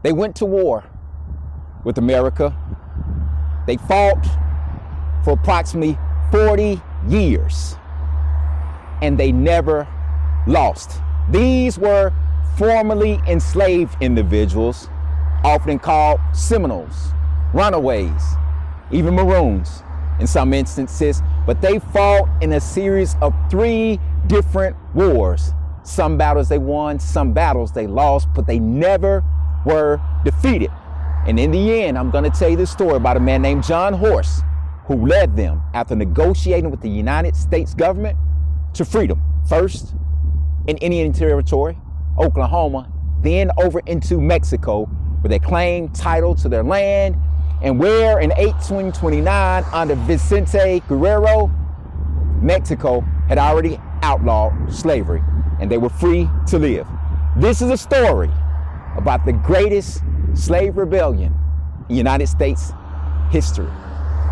They went to war with America. They fought for approximately 40 years, and they never lost. These were formerly enslaved individuals, often called Seminoles, runaways, even Maroons in some instances, but they fought in a series of 3 different wars. Some battles they won, some battles they lost, but they never were defeated. And in the end, I'm going to tell you this story about a man named John Horse, who led them, after negotiating with the United States government, to freedom. First in Indian Territory, Oklahoma, then over into Mexico, where they claimed title to their land, and where in 1829, under Vicente Guerrero, Mexico had already outlawed slavery, and they were free to live. This is a story about the greatest slave rebellion in United States history.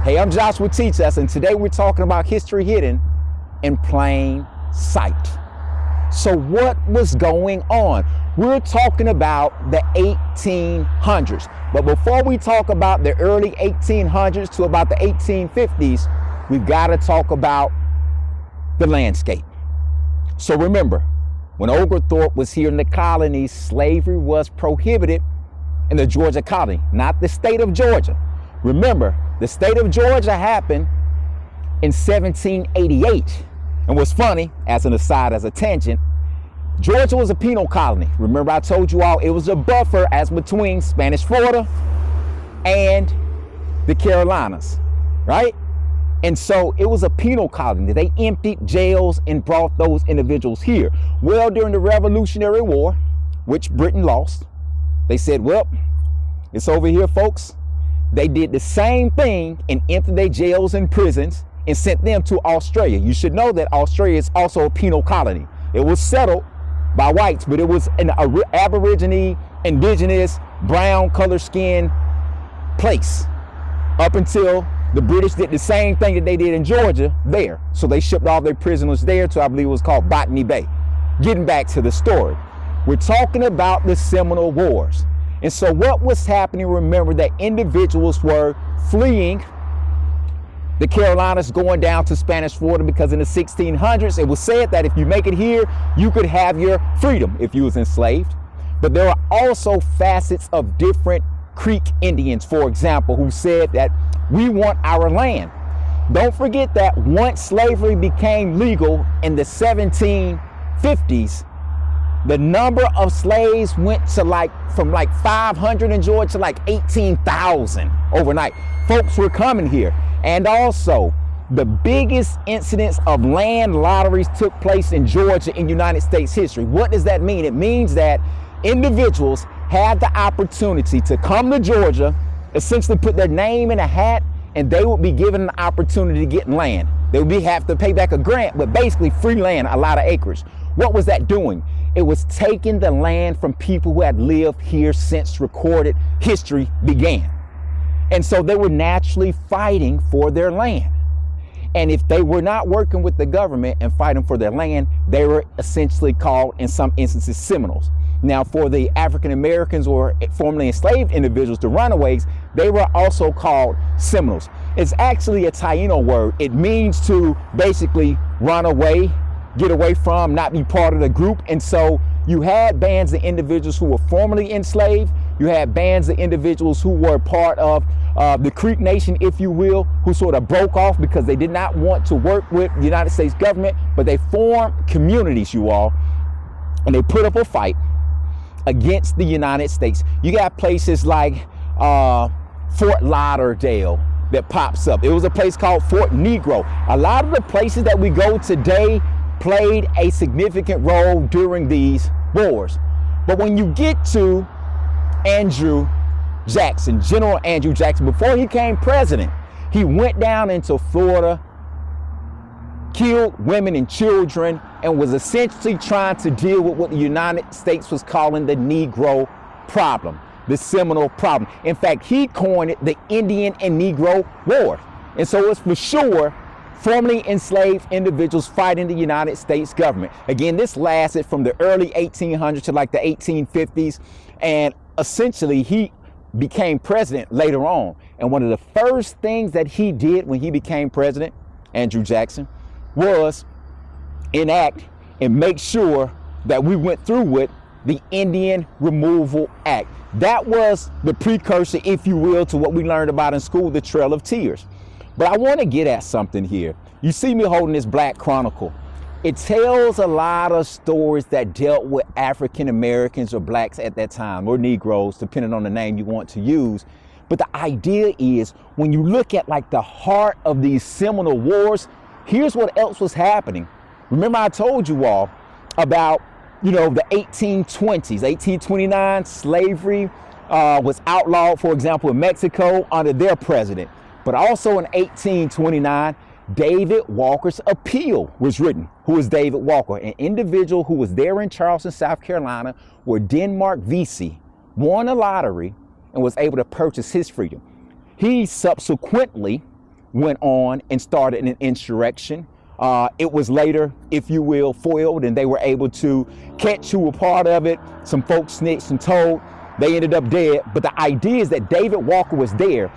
Hey, I'm Joshua Teaches, and today we're talking about history hidden in plain sight. So what was going on? We're talking about the 1800s. But before we talk about the early 1800s to about the 1850s, we've got to talk about the landscape. So remember, when Oglethorpe was here in the colonies, slavery was prohibited in the Georgia colony, not the state of Georgia. Remember, the state of Georgia happened in 1788. And what's funny, as an aside, as a tangent, Georgia was a penal colony. Remember, I told you all it was a buffer as between Spanish Florida and the Carolinas, right? And so it was a penal colony. They emptied jails and brought those individuals here. Well, during the Revolutionary War, which Britain lost, they said, well, it's over here, folks. They did the same thing and emptied their jails and prisons and sent them to Australia. You should know that Australia is also a penal colony. It was settled by whites, but it was an Aborigine, indigenous, brown color skin place up until the British did the same thing that they did in Georgia there. So they shipped all their prisoners there to, I believe it was called Botany Bay. Getting back to the story, we're talking about the Seminole Wars. And so what was happening, remember that individuals were fleeing the Carolinas, going down to Spanish Florida, because in the 1600s, it was said that if you make it here, you could have your freedom if you was enslaved. But there are also facets of different Creek Indians, for example, who said that we want our land. Don't forget that once slavery became legal in the 1750s, the number of slaves went to from 500 in Georgia to 18,000 overnight. Folks were coming here. And also, the biggest incidents of land lotteries took place in Georgia in United States history. What does that mean? It means that individuals had the opportunity to come to Georgia, essentially put their name in a hat, and they would be given an opportunity to get land. They would have to pay back a grant, but basically free land, a lot of acres. What was that doing? It was taking the land from people who had lived here since recorded history began. And so they were naturally fighting for their land. And if they were not working with the government and fighting for their land, they were essentially called, in some instances, Seminoles. Now, for the African Americans or formerly enslaved individuals, the runaways, they were also called Seminoles. It's actually a Taino word. It means to basically run away, get away from, not be part of the group. And so you had bands of individuals who were formerly enslaved. You had bands of individuals who were part of the Creek Nation, if you will, who sort of broke off because they did not want to work with the United States government, but they formed communities, you all, and they put up a fight against the United States. You got places like Fort Lauderdale that pops up. It was a place called Fort Negro. A lot of the places that we go today played a significant role during these wars. But when you get to Andrew Jackson, General Andrew Jackson, before he became president, he went down into Florida, killed women and children, and was essentially trying to deal with what the United States was calling the Negro problem, the Seminole problem. In fact, he coined it the Indian and Negro War. And so it's for sure formerly enslaved individuals fighting the United States government. Again, this lasted from the early 1800s to the 1850s. And essentially, he became president later on. And one of the first things that he did when he became president, Andrew Jackson, was enact and make sure that we went through with the Indian Removal Act. That was the precursor, if you will, to what we learned about in school, the Trail of Tears. But I want to get at something here. You see me holding this Black Chronicle. It tells a lot of stories that dealt with African Americans or blacks at that time, or Negroes, depending on the name you want to use. But the idea is, when you look at like the heart of these Seminole Wars, here's what else was happening. Remember I told you all about, the 1820s, 1829, slavery was outlawed, for example, in Mexico under their president. But also in 1829, David Walker's appeal was written. Who is David Walker? An individual who was there in Charleston, South Carolina, where Denmark Vesey won a lottery and was able to purchase his freedom. He subsequently went on and started an insurrection. It was later, if you will, foiled, and they were able to catch who were part of it. Some folks snitched and told. They ended up dead. But the idea is that David Walker was there.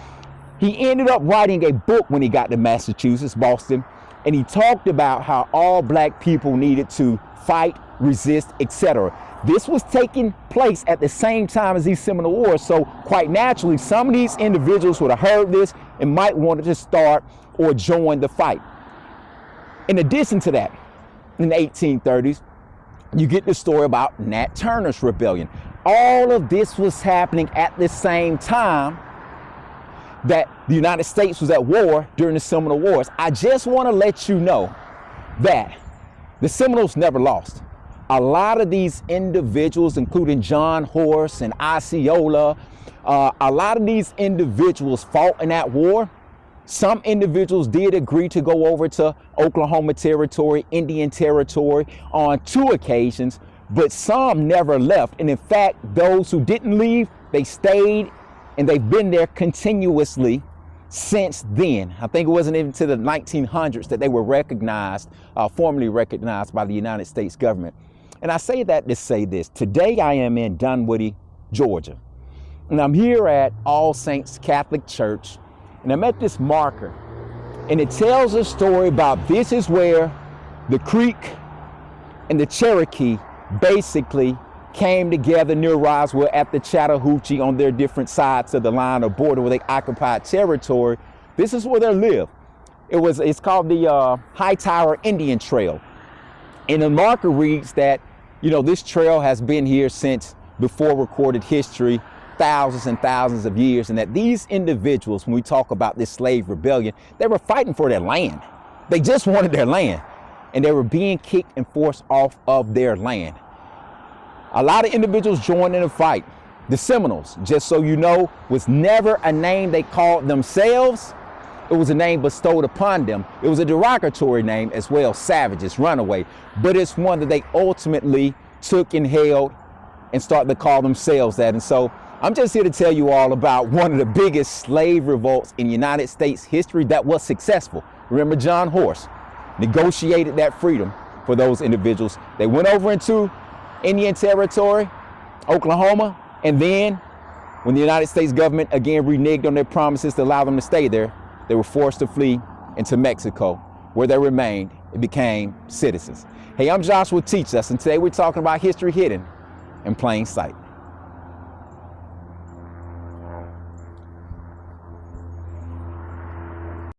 He ended up writing a book when he got to Massachusetts, Boston, and he talked about how all black people needed to fight, resist, etc. This was taking place at the same time as these Seminole Wars, so quite naturally, some of these individuals would have heard this and might want to start or join the fight. In addition to that, in the 1830s, you get the story about Nat Turner's rebellion. All of this was happening at the same time that the United States was at war during the Seminole Wars. I just want to let you know that the Seminoles never lost. A lot of these individuals, including John Horse and Osceola, a lot of these individuals fought in that war. Some individuals did agree to go over to Oklahoma Territory, Indian Territory on 2 occasions, but some never left. And in fact, those who didn't leave, they stayed, and they've been there continuously since then. I think it wasn't even to the 1900s that they were recognized, formally recognized by the United States government. And I say that to say this. Today I am in Dunwoody, Georgia, and I'm here at All Saints Catholic Church, and I'm at this marker, and it tells a story about this is where the Creek and the Cherokee basically came together near Roswell at the Chattahoochee on their different sides of the line or border where they occupied territory. This is where they live. It's called the Hightower Indian Trail. And the marker reads that, this trail has been here since before recorded history, thousands and thousands of years, and that these individuals, when we talk about this slave rebellion, they were fighting for their land. They just wanted their land, and they were being kicked and forced off of their land. A lot of individuals joined in the fight. The Seminoles, just so you know, was never a name they called themselves. It was a name bestowed upon them. It was a derogatory name as well, savages, runaway. But it's one that they ultimately took and held and started to call themselves that. And so I'm just here to tell you all about one of the biggest slave revolts in United States history that was successful. Remember, John Horse negotiated that freedom for those individuals. They went over into Indian Territory, Oklahoma, and then when the United States government again reneged on their promises to allow them to stay there, they were forced to flee into Mexico, where they remained and became citizens. Hey, I'm Joshua Teach Us, and today we're talking about history hidden in plain sight.